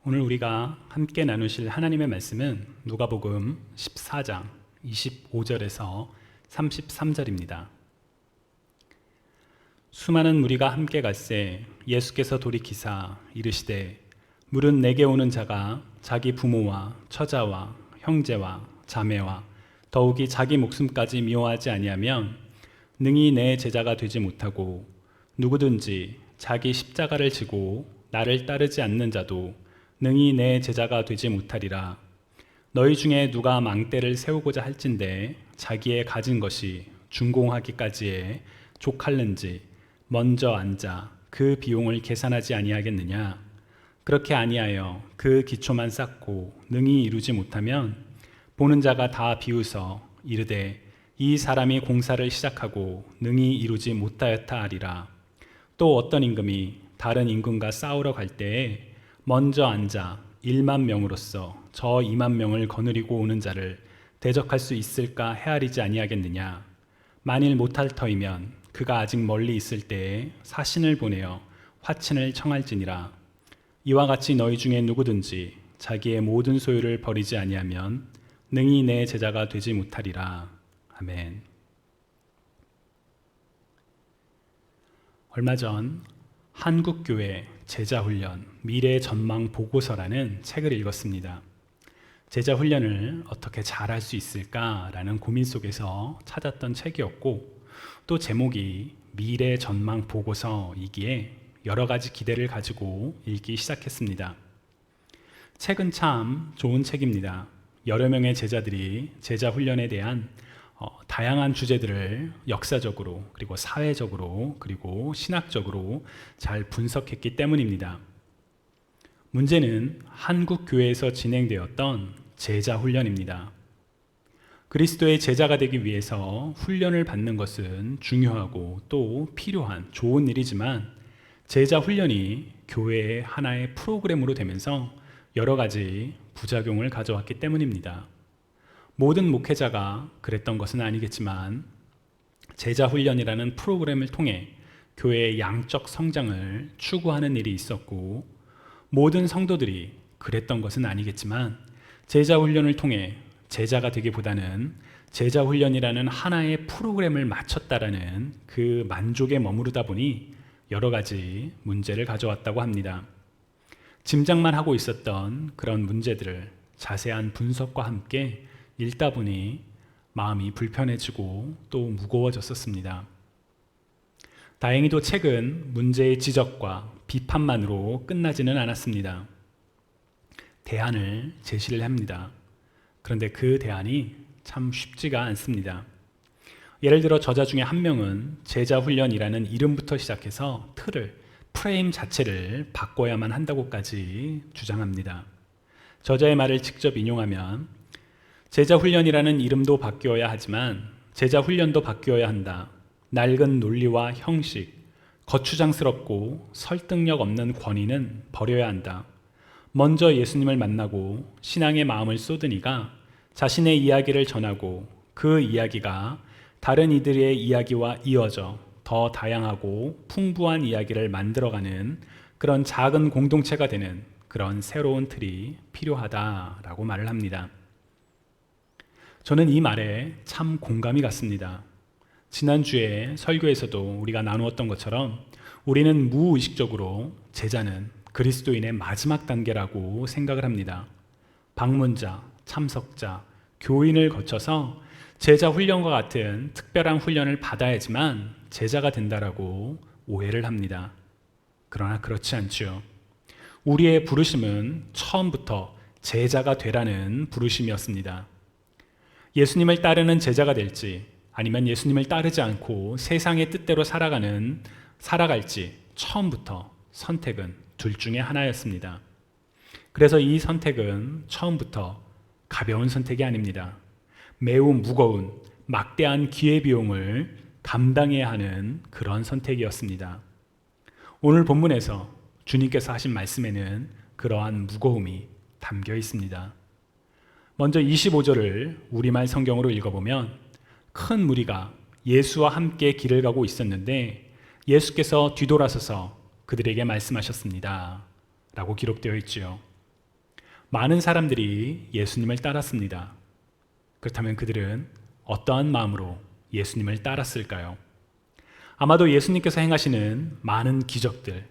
오늘 우리가 함께 나누실 하나님의 말씀은 누가복음 14장 25절에서 33절입니다. 수많은 무리가 함께 갈새 예수께서 돌이키사 이르시되 물은 내게 오는 자가 자기 부모와 처자와 형제와 자매와 더욱이 자기 목숨까지 미워하지 아니하면 능히 내 제자가 되지 못하고 누구든지 자기 십자가를 지고 나를 따르지 않는 자도 능히 내 제자가 되지 못하리라. 너희 중에 누가 망대를 세우고자 할진대 자기의 가진 것이 준공하기까지에 족할는지 먼저 앉아 그 비용을 계산하지 아니하겠느냐. 그렇게 아니하여 그 기초만 쌓고 능히 이루지 못하면 보는 자가 다 비웃어 이르되 이 사람이 공사를 시작하고 능히 이루지 못하였다 하리라. 또 어떤 임금이 다른 임금과 싸우러 갈 때에 먼저 앉아 1만 명으로서 저 2만 명을 거느리고 오는 자를 대적할 수 있을까 헤아리지 아니하겠느냐. 만일 못할 터이면 그가 아직 멀리 있을 때에 사신을 보내어 화친을 청할지니라. 이와 같이 너희 중에 누구든지 자기의 모든 소유를 버리지 아니하면 능히 내 제자가 되지 못하리라. 아멘. 얼마 전 한국교회 제자훈련 미래 전망 보고서라는 책을 읽었습니다. 제자훈련을 어떻게 잘할 수 있을까라는 고민 속에서 찾았던 책이었고, 또 제목이 미래 전망 보고서이기에 여러 가지 기대를 가지고 읽기 시작했습니다. 책은 참 좋은 책입니다. 여러 명의 제자들이 제자훈련에 대한 다양한 주제들을 역사적으로 그리고 사회적으로 그리고 신학적으로 잘 분석했기 때문입니다. 문제는 한국 교회에서 진행되었던 제자 훈련입니다. 그리스도의 제자가 되기 위해서 훈련을 받는 것은 중요하고 또 필요한 좋은 일이지만 제자 훈련이 교회의 하나의 프로그램으로 되면서 여러 가지 부작용을 가져왔기 때문입니다. 모든 목회자가 그랬던 것은 아니겠지만 제자 훈련이라는 프로그램을 통해 교회의 양적 성장을 추구하는 일이 있었고, 모든 성도들이 그랬던 것은 아니겠지만 제자 훈련을 통해 제자가 되기보다는 제자 훈련이라는 하나의 프로그램을 마쳤다라는 그 만족에 머무르다 보니 여러 가지 문제를 가져왔다고 합니다. 짐작만 하고 있었던 그런 문제들을 자세한 분석과 함께 읽다 보니 마음이 불편해지고 또 무거워졌었습니다. 다행히도 책은 문제의 지적과 비판만으로 끝나지는 않았습니다. 대안을 제시를 합니다. 그런데 그 대안이 참 쉽지가 않습니다. 예를 들어 저자 중에 한 명은 제자 훈련이라는 이름부터 시작해서 프레임 자체를 바꿔야만 한다고까지 주장합니다. 저자의 말을 직접 인용하면 제자 훈련이라는 이름도 바뀌어야 하지만 제자 훈련도 바뀌어야 한다. 낡은 논리와 형식, 거추장스럽고 설득력 없는 권위는 버려야 한다. 먼저 예수님을 만나고 신앙의 마음을 쏟은 이가 자신의 이야기를 전하고 그 이야기가 다른 이들의 이야기와 이어져 더 다양하고 풍부한 이야기를 만들어가는 그런 작은 공동체가 되는 그런 새로운 틀이 필요하다라고 말을 합니다. 저는 이 말에 참 공감이 갔습니다. 지난주에 설교에서도 우리가 나누었던 것처럼 우리는 무의식적으로 제자는 그리스도인의 마지막 단계라고 생각을 합니다. 방문자, 참석자, 교인을 거쳐서 제자 훈련과 같은 특별한 훈련을 받아야지만 제자가 된다라고 오해를 합니다. 그러나 그렇지 않죠. 우리의 부르심은 처음부터 제자가 되라는 부르심이었습니다. 예수님을 따르는 제자가 될지 아니면 예수님을 따르지 않고 세상의 뜻대로 살아갈지 처음부터 선택은 둘 중에 하나였습니다. 그래서 이 선택은 처음부터 가벼운 선택이 아닙니다. 매우 무거운 막대한 기회비용을 감당해야 하는 그런 선택이었습니다. 오늘 본문에서 주님께서 하신 말씀에는 그러한 무거움이 담겨 있습니다. 먼저 25절을 우리말 성경으로 읽어보면 큰 무리가 예수와 함께 길을 가고 있었는데 예수께서 뒤돌아서서 그들에게 말씀하셨습니다. 라고 기록되어 있지요. 많은 사람들이 예수님을 따랐습니다. 그렇다면 그들은 어떠한 마음으로 예수님을 따랐을까요? 아마도 예수님께서 행하시는 많은 기적들,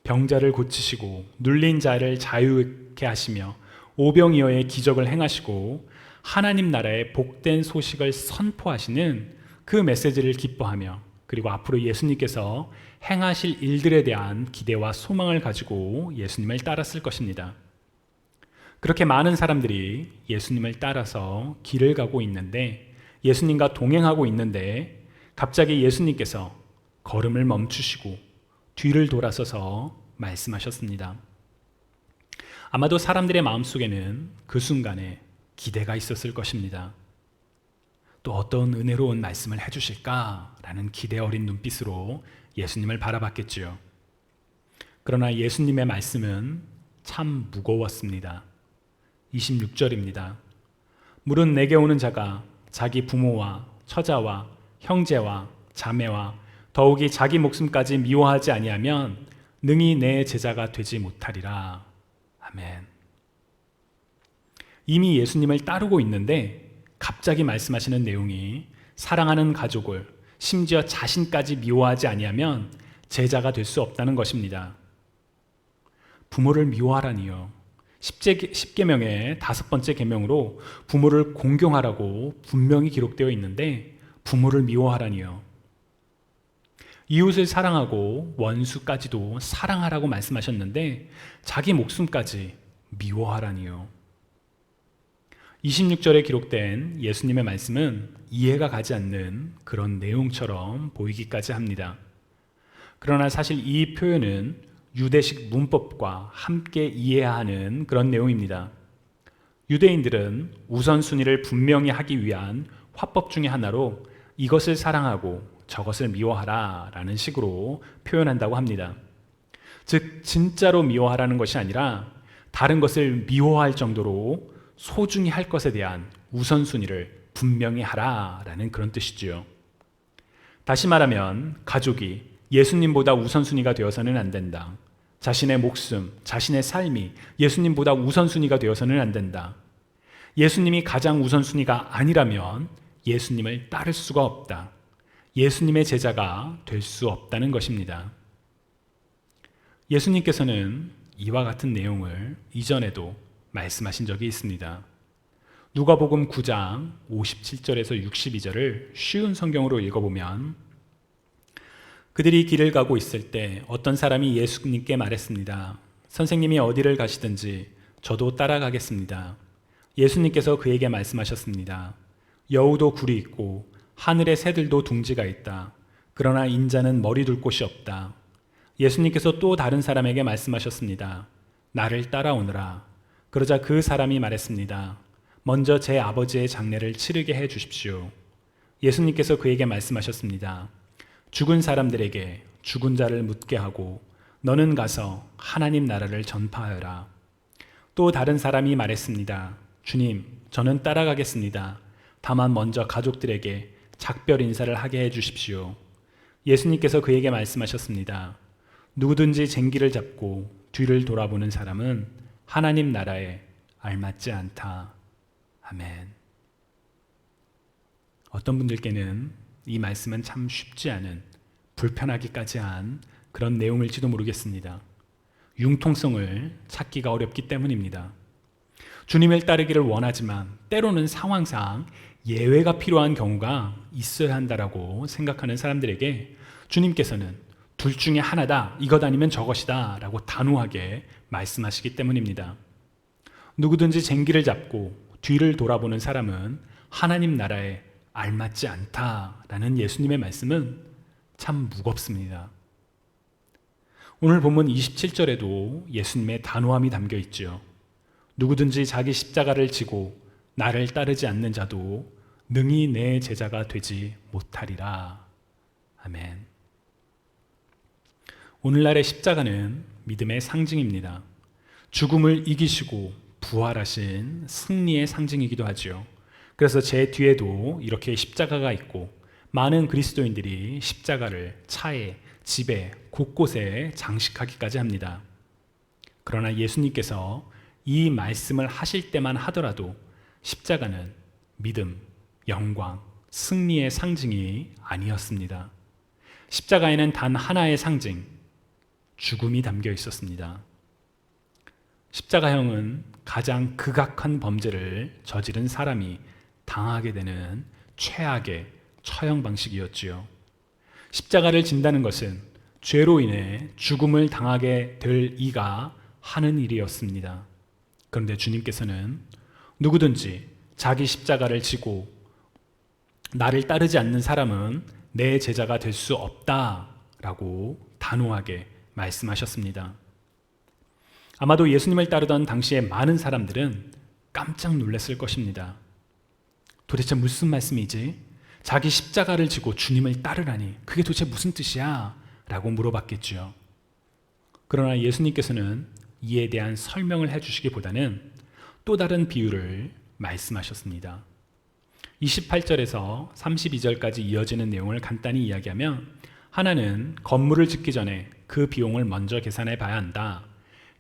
병자를 고치시고 눌린 자를 자유케 하시며 오병이어의 기적을 행하시고 하나님 나라의 복된 소식을 선포하시는 그 메시지를 기뻐하며, 그리고 앞으로 예수님께서 행하실 일들에 대한 기대와 소망을 가지고 예수님을 따랐을 것입니다. 그렇게 많은 사람들이 예수님을 따라서 길을 가고 있는데, 예수님과 동행하고 있는데 갑자기 예수님께서 걸음을 멈추시고 뒤를 돌아서서 말씀하셨습니다. 아마도 사람들의 마음속에는 그 순간에 기대가 있었을 것입니다. 또 어떤 은혜로운 말씀을 해주실까라는 기대 어린 눈빛으로 예수님을 바라봤겠지요. 그러나 예수님의 말씀은 참 무거웠습니다. 26절입니다. 물은 내게 오는 자가 자기 부모와 처자와 형제와 자매와 더욱이 자기 목숨까지 미워하지 아니하면 능히 내 제자가 되지 못하리라. 아멘. 이미 예수님을 따르고 있는데 갑자기 말씀하시는 내용이 사랑하는 가족을, 심지어 자신까지 미워하지 아니하면 제자가 될 수 없다는 것입니다. 부모를 미워하라니요. 10계명의 5번째 계명으로 부모를 공경하라고 분명히 기록되어 있는데 부모를 미워하라니요. 이웃을 사랑하고 원수까지도 사랑하라고 말씀하셨는데 자기 목숨까지 미워하라니요. 26절에 기록된 예수님의 말씀은 이해가 가지 않는 그런 내용처럼 보이기까지 합니다. 그러나 사실 이 표현은 유대식 문법과 함께 이해해야 하는 그런 내용입니다. 유대인들은 우선순위를 분명히 하기 위한 화법 중에 하나로 이것을 사랑하고 저것을 미워하라 라는 식으로 표현한다고 합니다. 즉 진짜로 미워하라는 것이 아니라 다른 것을 미워할 정도로 소중히 할 것에 대한 우선순위를 분명히 하라 라는 그런 뜻이지요. 다시 말하면 가족이 예수님보다 우선순위가 되어서는 안 된다. 자신의 목숨, 자신의 삶이 예수님보다 우선순위가 되어서는 안 된다. 예수님이 가장 우선순위가 아니라면 예수님을 따를 수가 없다. 예수님의 제자가 될 수 없다는 것입니다. 예수님께서는 이와 같은 내용을 이전에도 말씀하신 적이 있습니다. 누가복음 9장 57절에서 62절을 쉬운 성경으로 읽어보면 그들이 길을 가고 있을 때 어떤 사람이 예수님께 말했습니다. 선생님이 어디를 가시든지 저도 따라가겠습니다. 예수님께서 그에게 말씀하셨습니다. 여우도 굴이 있고 하늘의 새들도 둥지가 있다. 그러나 인자는 머리 둘 곳이 없다. 예수님께서 또 다른 사람에게 말씀하셨습니다. 나를 따라오너라. 그러자 그 사람이 말했습니다. 먼저 제 아버지의 장례를 치르게 해 주십시오. 예수님께서 그에게 말씀하셨습니다. 죽은 사람들에게 죽은 자를 묻게 하고 너는 가서 하나님 나라를 전파하여라. 또 다른 사람이 말했습니다. 주님, 저는 따라가겠습니다. 다만 먼저 가족들에게 작별 인사를 하게 해 주십시오. 예수님께서 그에게 말씀하셨습니다. 누구든지 쟁기를 잡고 뒤를 돌아보는 사람은 하나님 나라에 알맞지 않다. 아멘. 어떤 분들께는 이 말씀은 참 쉽지 않은, 불편하기까지 한 그런 내용일지도 모르겠습니다. 융통성을 찾기가 어렵기 때문입니다. 주님을 따르기를 원하지만 때로는 상황상 예외가 필요한 경우가 있어야 한다라고 생각하는 사람들에게 주님께서는 둘 중에 하나다, 이것 아니면 저것이다 라고 단호하게 말씀하시기 때문입니다. 누구든지 쟁기를 잡고 뒤를 돌아보는 사람은 하나님 나라에 알맞지 않다라는 예수님의 말씀은 참 무겁습니다. 오늘 본문 27절에도 예수님의 단호함이 담겨 있죠. 누구든지 자기 십자가를 지고 나를 따르지 않는 자도 능히 내 제자가 되지 못하리라. 아멘. 오늘날의 십자가는 믿음의 상징입니다. 죽음을 이기시고 부활하신 승리의 상징이기도 하죠. 그래서 제 뒤에도 이렇게 십자가가 있고 많은 그리스도인들이 십자가를 차에, 집에, 곳곳에 장식하기까지 합니다. 그러나 예수님께서 이 말씀을 하실 때만 하더라도 십자가는 믿음, 영광, 승리의 상징이 아니었습니다. 십자가에는 단 하나의 상징, 죽음이 담겨 있었습니다. 십자가형은 가장 극악한 범죄를 저지른 사람이 당하게 되는 최악의 처형 방식이었지요. 십자가를 진다는 것은 죄로 인해 죽음을 당하게 될 이가 하는 일이었습니다. 그런데 주님께서는 누구든지 자기 십자가를 지고 나를 따르지 않는 사람은 내 제자가 될 수 없다라고 단호하게 말씀하셨습니다. 아마도 예수님을 따르던 당시의 많은 사람들은 깜짝 놀랐을 것입니다. 도대체 무슨 말씀이지? 자기 십자가를 지고 주님을 따르라니 그게 도대체 무슨 뜻이야? 라고 물어봤겠죠. 그러나 예수님께서는 이에 대한 설명을 해주시기보다는 또 다른 비유를 말씀하셨습니다. 28절에서 32절까지 이어지는 내용을 간단히 이야기하면, 하나는 건물을 짓기 전에 그 비용을 먼저 계산해 봐야 한다.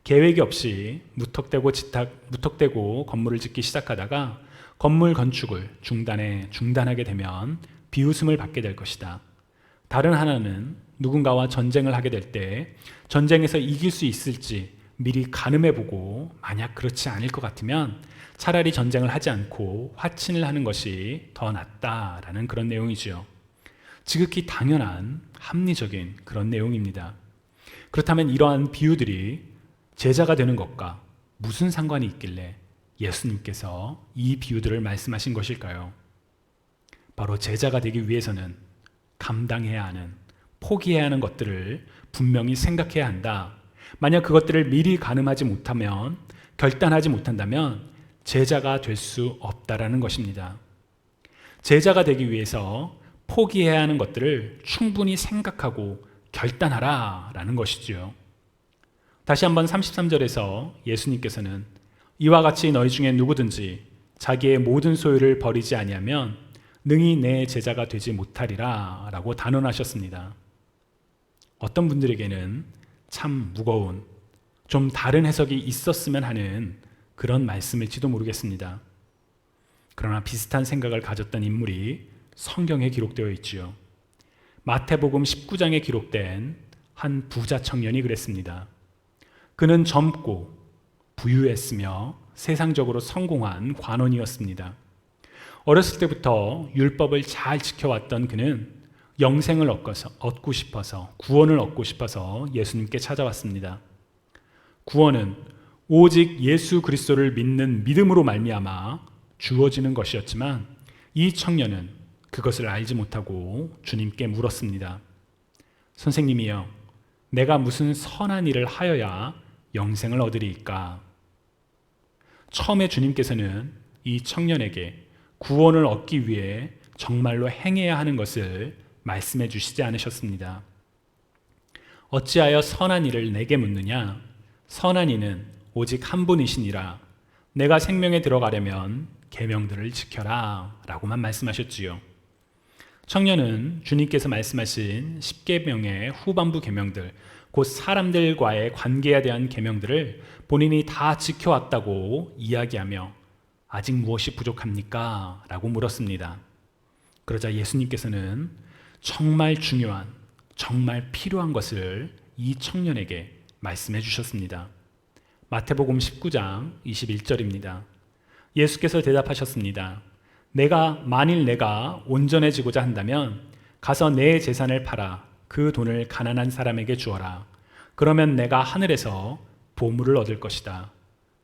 계획이 없이 무턱대고 건물을 짓기 시작하다가 건물 건축을 중단하게 되면 비웃음을 받게 될 것이다. 다른 하나는 누군가와 전쟁을 하게 될 때 전쟁에서 이길 수 있을지 미리 가늠해보고 만약 그렇지 않을 것 같으면 차라리 전쟁을 하지 않고 화친을 하는 것이 더 낫다라는 그런 내용이지요. 지극히 당연한 합리적인 그런 내용입니다. 그렇다면 이러한 비유들이 제자가 되는 것과 무슨 상관이 있길래 예수님께서 이 비유들을 말씀하신 것일까요? 바로 제자가 되기 위해서는 감당해야 하는, 포기해야 하는 것들을 분명히 생각해야 한다. 만약 그것들을 미리 가늠하지 못하면, 결단하지 못한다면 제자가 될 수 없다라는 것입니다. 제자가 되기 위해서 포기해야 하는 것들을 충분히 생각하고 결단하라 라는 것이지요. 다시 한번 33절에서 예수님께서는 이와 같이 너희 중에 누구든지 자기의 모든 소유를 버리지 아니하면 능히 내 제자가 되지 못하리라 라고 단언하셨습니다. 어떤 분들에게는 참 무거운, 좀 다른 해석이 있었으면 하는 그런 말씀일지도 모르겠습니다. 그러나 비슷한 생각을 가졌던 인물이 성경에 기록되어 있지요. 마태복음 19장에 기록된 한 부자 청년이 그랬습니다. 그는 젊고 부유했으며 세상적으로 성공한 관원이었습니다. 어렸을 때부터 율법을 잘 지켜왔던 그는 영생을 얻고 싶어서, 구원을 얻고 싶어서 예수님께 찾아왔습니다. 구원은 오직 예수 그리스도를 믿는 믿음으로 말미암아 주어지는 것이었지만 이 청년은 그것을 알지 못하고 주님께 물었습니다. 선생님이여, 내가 무슨 선한 일을 하여야 영생을 얻으리이까? 처음에 주님께서는 이 청년에게 구원을 얻기 위해 정말로 행해야 하는 것을 말씀해 주시지 않으셨습니다. 어찌하여 선한 일을 내게 묻느냐? 선한 이는 오직 한 분이시니라. 내가 생명에 들어가려면 계명들을 지켜라 라고만 말씀하셨지요. 청년은 주님께서 말씀하신 10계명의 후반부 계명들, 곧 사람들과의 관계에 대한 계명들을 본인이 다 지켜왔다고 이야기하며 아직 무엇이 부족합니까? 라고 물었습니다. 그러자 예수님께서는 정말 중요한, 정말 필요한 것을 이 청년에게 말씀해 주셨습니다. 마태복음 19장 21절입니다. 예수께서 대답하셨습니다. 만일 내가 온전해지고자 한다면 가서 내 재산을 팔아 그 돈을 가난한 사람에게 주어라. 그러면 내가 하늘에서 보물을 얻을 것이다.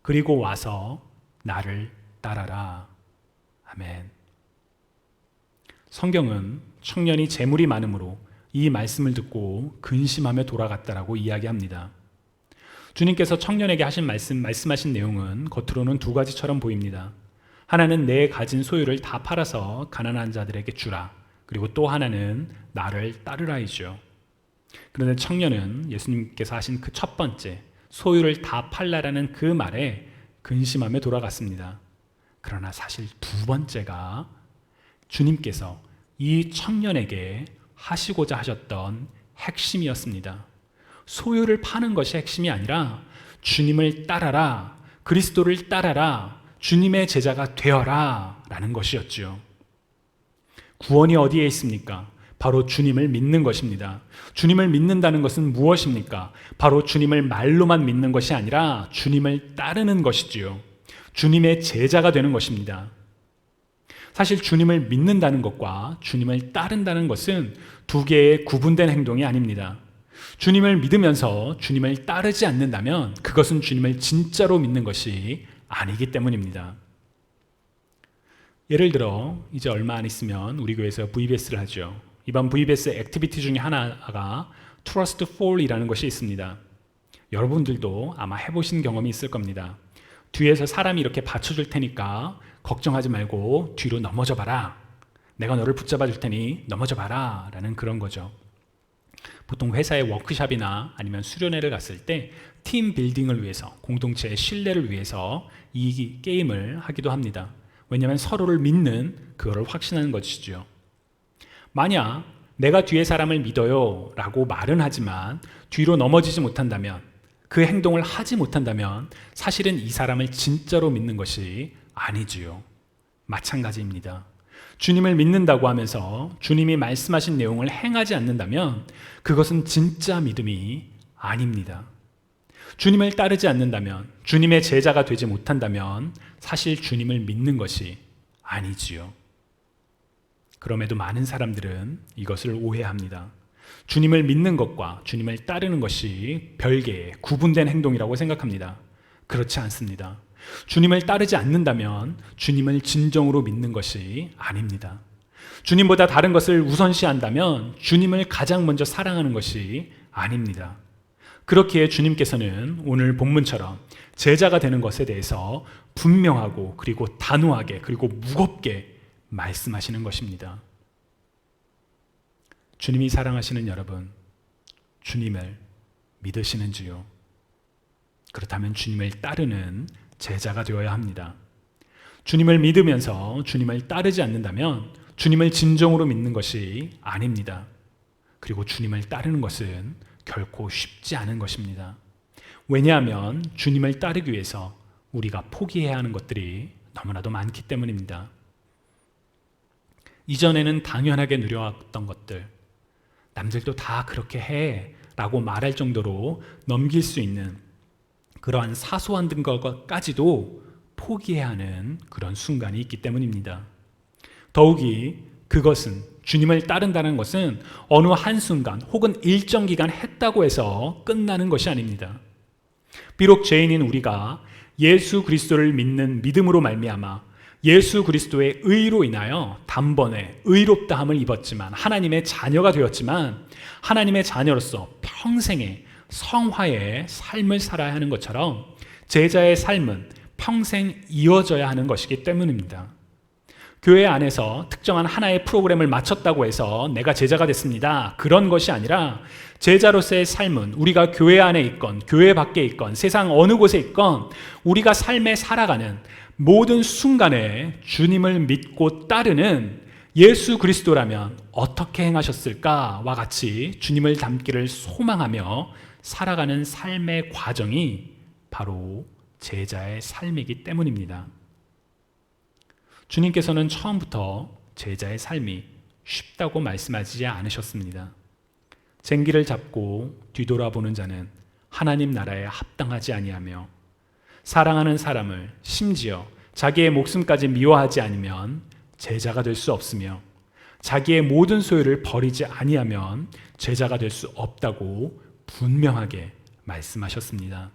그리고 와서 나를 따라라. 아멘. 성경은 청년이 재물이 많으므로 이 말씀을 듣고 근심하며 돌아갔다라고 이야기합니다. 주님께서 청년에게 말씀하신 내용은 겉으로는 두 가지처럼 보입니다. 하나는 내 가진 소유를 다 팔아서 가난한 자들에게 주라. 그리고 또 하나는 나를 따르라이죠. 그런데 청년은 예수님께서 하신 그 첫 번째, 소유를 다 팔라라는 그 말에 근심하며 돌아갔습니다. 그러나 사실 두 번째가 주님께서 이 청년에게 하시고자 하셨던 핵심이었습니다. 소유를 파는 것이 핵심이 아니라 주님을 따라라, 그리스도를 따라라, 주님의 제자가 되어라 라는 것이었지요. 구원이 어디에 있습니까? 바로 주님을 믿는 것입니다. 주님을 믿는다는 것은 무엇입니까? 바로 주님을 말로만 믿는 것이 아니라 주님을 따르는 것이지요. 주님의 제자가 되는 것입니다. 사실 주님을 믿는다는 것과 주님을 따른다는 것은 두 개의 구분된 행동이 아닙니다. 주님을 믿으면서 주님을 따르지 않는다면 그것은 주님을 진짜로 믿는 것이 아니기 때문입니다. 예를 들어 이제 얼마 안 있으면 우리 교회에서 VBS를 하죠. 이번 VBS 액티비티 중에 하나가 Trust Fall이라는 것이 있습니다. 여러분들도 아마 해보신 경험이 있을 겁니다. 뒤에서 사람이 이렇게 받쳐줄 테니까 걱정하지 말고 뒤로 넘어져 봐라. 내가 너를 붙잡아 줄 테니 넘어져 봐라 라는 그런 거죠. 보통 회사의 워크숍이나 아니면 수련회를 갔을 때 팀 빌딩을 위해서, 공동체의 신뢰를 위해서 이 게임을 하기도 합니다. 왜냐하면 서로를 믿는 그거를 확신하는 것이죠. 만약 내가 뒤에 사람을 믿어요 라고 말은 하지만 뒤로 넘어지지 못한다면, 그 행동을 하지 못한다면 사실은 이 사람을 진짜로 믿는 것이 아니지요. 마찬가지입니다. 주님을 믿는다고 하면서 주님이 말씀하신 내용을 행하지 않는다면 그것은 진짜 믿음이 아닙니다. 주님을 따르지 않는다면, 주님의 제자가 되지 못한다면 사실 주님을 믿는 것이 아니지요. 그럼에도 많은 사람들은 이것을 오해합니다. 주님을 믿는 것과 주님을 따르는 것이 별개의 구분된 행동이라고 생각합니다. 그렇지 않습니다. 주님을 따르지 않는다면 주님을 진정으로 믿는 것이 아닙니다. 주님보다 다른 것을 우선시한다면 주님을 가장 먼저 사랑하는 것이 아닙니다. 그렇기에 주님께서는 오늘 본문처럼 제자가 되는 것에 대해서 분명하고 그리고 단호하게 그리고 무겁게 말씀하시는 것입니다. 주님이 사랑하시는 여러분, 주님을 믿으시는지요? 그렇다면 주님을 따르는 제자가 되어야 합니다. 주님을 믿으면서 주님을 따르지 않는다면 주님을 진정으로 믿는 것이 아닙니다. 그리고 주님을 따르는 것은 결코 쉽지 않은 것입니다. 왜냐하면 주님을 따르기 위해서 우리가 포기해야 하는 것들이 너무나도 많기 때문입니다. 이전에는 당연하게 누려왔던 것들, 남들도 다 그렇게 해 라고 말할 정도로 넘길 수 있는 그러한 사소한 것까지도 포기해야 하는 그런 순간이 있기 때문입니다. 더욱이 그것은, 주님을 따른다는 것은 어느 한순간 혹은 일정 기간 했다고 해서 끝나는 것이 아닙니다. 비록 죄인인 우리가 예수 그리스도를 믿는 믿음으로 말미암아 예수 그리스도의 의로 인하여 단번에 의롭다함을 입었지만, 하나님의 자녀가 되었지만, 하나님의 자녀로서 평생의 성화의 삶을 살아야 하는 것처럼 제자의 삶은 평생 이어져야 하는 것이기 때문입니다. 교회 안에서 특정한 하나의 프로그램을 마쳤다고 해서 내가 제자가 됐습니다, 그런 것이 아니라 제자로서의 삶은 우리가 교회 안에 있건 교회 밖에 있건 세상 어느 곳에 있건 우리가 삶에 살아가는 모든 순간에 주님을 믿고 따르는 예수 그리스도라면 어떻게 행하셨을까와 같이 주님을 닮기를 소망하며 살아가는 삶의 과정이 바로 제자의 삶이기 때문입니다. 주님께서는 처음부터 제자의 삶이 쉽다고 말씀하지 않으셨습니다. 쟁기를 잡고 뒤돌아보는 자는 하나님 나라에 합당하지 아니하며, 사랑하는 사람을 심지어 자기의 목숨까지 미워하지 않으면 제자가 될 수 없으며, 자기의 모든 소유를 버리지 아니하면 제자가 될 수 없다고 분명하게 말씀하셨습니다.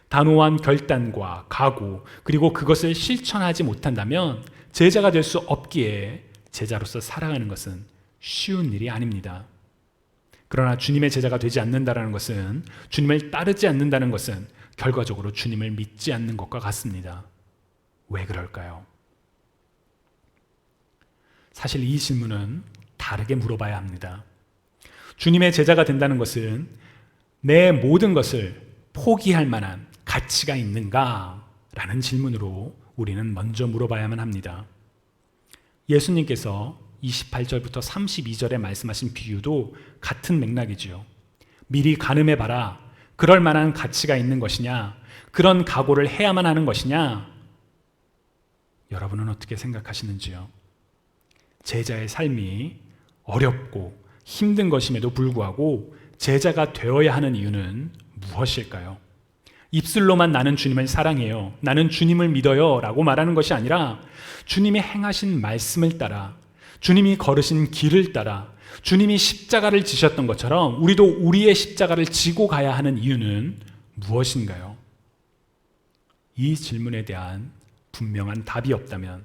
단호한 결단과 각오, 그리고 그것을 실천하지 못한다면 제자가 될 수 없기에 제자로서 살아가는 것은 쉬운 일이 아닙니다. 그러나 주님의 제자가 되지 않는다는 것은, 주님을 따르지 않는다는 것은 결과적으로 주님을 믿지 않는 것과 같습니다. 왜 그럴까요? 사실 이 질문은 다르게 물어봐야 합니다. 주님의 제자가 된다는 것은 내 모든 것을 포기할 만한 가치가 있는가? 라는 질문으로 우리는 먼저 물어봐야만 합니다. 예수님께서 28절부터 32절에 말씀하신 비유도 같은 맥락이지요. 미리 가늠해 봐라. 그럴 만한 가치가 있는 것이냐? 그런 각오를 해야만 하는 것이냐? 여러분은 어떻게 생각하시는지요? 제자의 삶이 어렵고 힘든 것임에도 불구하고 제자가 되어야 하는 이유는 무엇일까요? 입술로만 나는 주님을 사랑해요, 나는 주님을 믿어요 라고 말하는 것이 아니라 주님이 행하신 말씀을 따라, 주님이 걸으신 길을 따라, 주님이 십자가를 지셨던 것처럼 우리도 우리의 십자가를 지고 가야 하는 이유는 무엇인가요? 이 질문에 대한 분명한 답이 없다면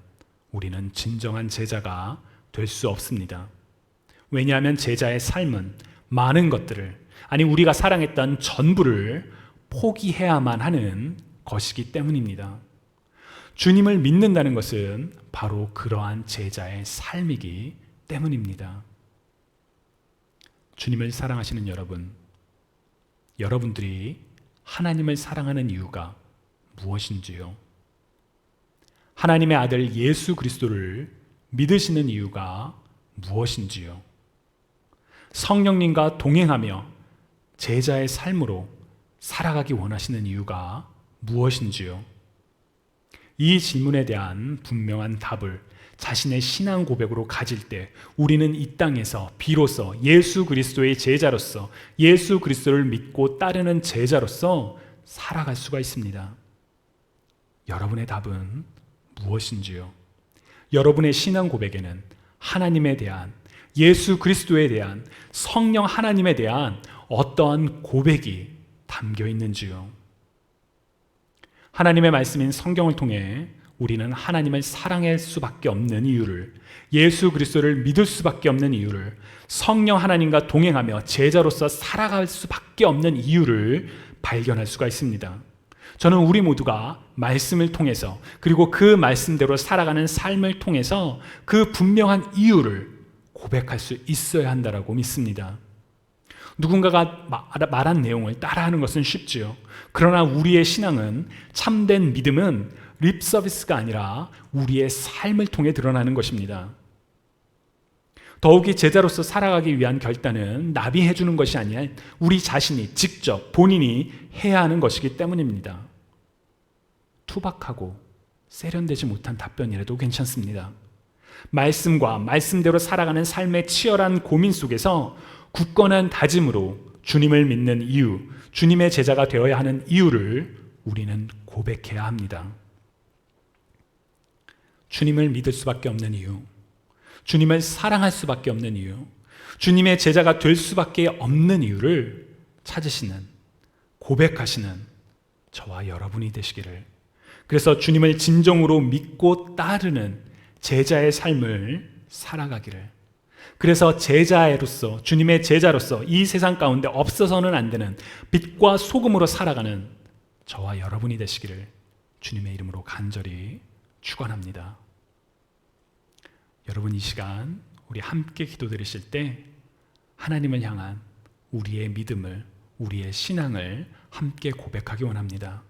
우리는 진정한 제자가 될 수 없습니다. 왜냐하면 제자의 삶은 많은 것들을, 아니 우리가 사랑했던 전부를 포기해야만 하는 것이기 때문입니다. 주님을 믿는다는 것은 바로 그러한 제자의 삶이기 때문입니다. 주님을 사랑하시는 여러분, 여러분들이 하나님을 사랑하는 이유가 무엇인지요? 하나님의 아들 예수 그리스도를 믿으시는 이유가 무엇인지요? 성령님과 동행하며 제자의 삶으로 살아가기 원하시는 이유가 무엇인지요? 이 질문에 대한 분명한 답을 자신의 신앙 고백으로 가질 때 우리는 이 땅에서 비로소 예수 그리스도의 제자로서, 예수 그리스도를 믿고 따르는 제자로서 살아갈 수가 있습니다. 여러분의 답은 무엇인지요? 여러분의 신앙 고백에는 하나님에 대한, 예수 그리스도에 대한, 성령 하나님에 대한 어떠한 고백이 담겨 있는지요? 하나님의 말씀인 성경을 통해 우리는 하나님을 사랑할 수밖에 없는 이유를, 예수 그리스도를 믿을 수밖에 없는 이유를, 성령 하나님과 동행하며 제자로서 살아갈 수밖에 없는 이유를 발견할 수가 있습니다. 저는 우리 모두가 말씀을 통해서, 그리고 그 말씀대로 살아가는 삶을 통해서 그 분명한 이유를 고백할 수 있어야 한다고 믿습니다. 누군가가 말한 내용을 따라하는 것은 쉽지요. 그러나 우리의 신앙은, 참된 믿음은 립 서비스가 아니라 우리의 삶을 통해 드러나는 것입니다. 더욱이 제자로서 살아가기 위한 결단은 남이 해주는 것이 아니라 우리 자신이 직접 본인이 해야 하는 것이기 때문입니다. 투박하고 세련되지 못한 답변이라도 괜찮습니다. 말씀과 말씀대로 살아가는 삶의 치열한 고민 속에서 굳건한 다짐으로 주님을 믿는 이유, 주님의 제자가 되어야 하는 이유를 우리는 고백해야 합니다. 주님을 믿을 수밖에 없는 이유, 주님을 사랑할 수밖에 없는 이유, 주님의 제자가 될 수밖에 없는 이유를 찾으시는, 고백하시는 저와 여러분이 되시기를, 그래서 주님을 진정으로 믿고 따르는 제자의 삶을 살아가기를, 그래서 제자로서, 주님의 제자로서 이 세상 가운데 없어서는 안 되는 빛과 소금으로 살아가는 저와 여러분이 되시기를 주님의 이름으로 간절히 축원합니다. 여러분, 이 시간 우리 함께 기도드리실 때 하나님을 향한 우리의 믿음을, 우리의 신앙을 함께 고백하기 원합니다.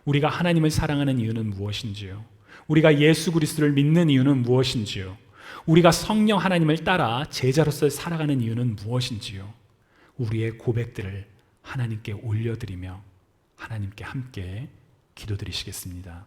우리가 하나님을 사랑하는 이유는 무엇인지요? 우리가 예수 그리스도를 믿는 이유는 무엇인지요? 우리가 성령 하나님을 따라 제자로서 살아가는 이유는 무엇인지요? 우리의 고백들을 하나님께 올려드리며 하나님께 함께 기도드리시겠습니다.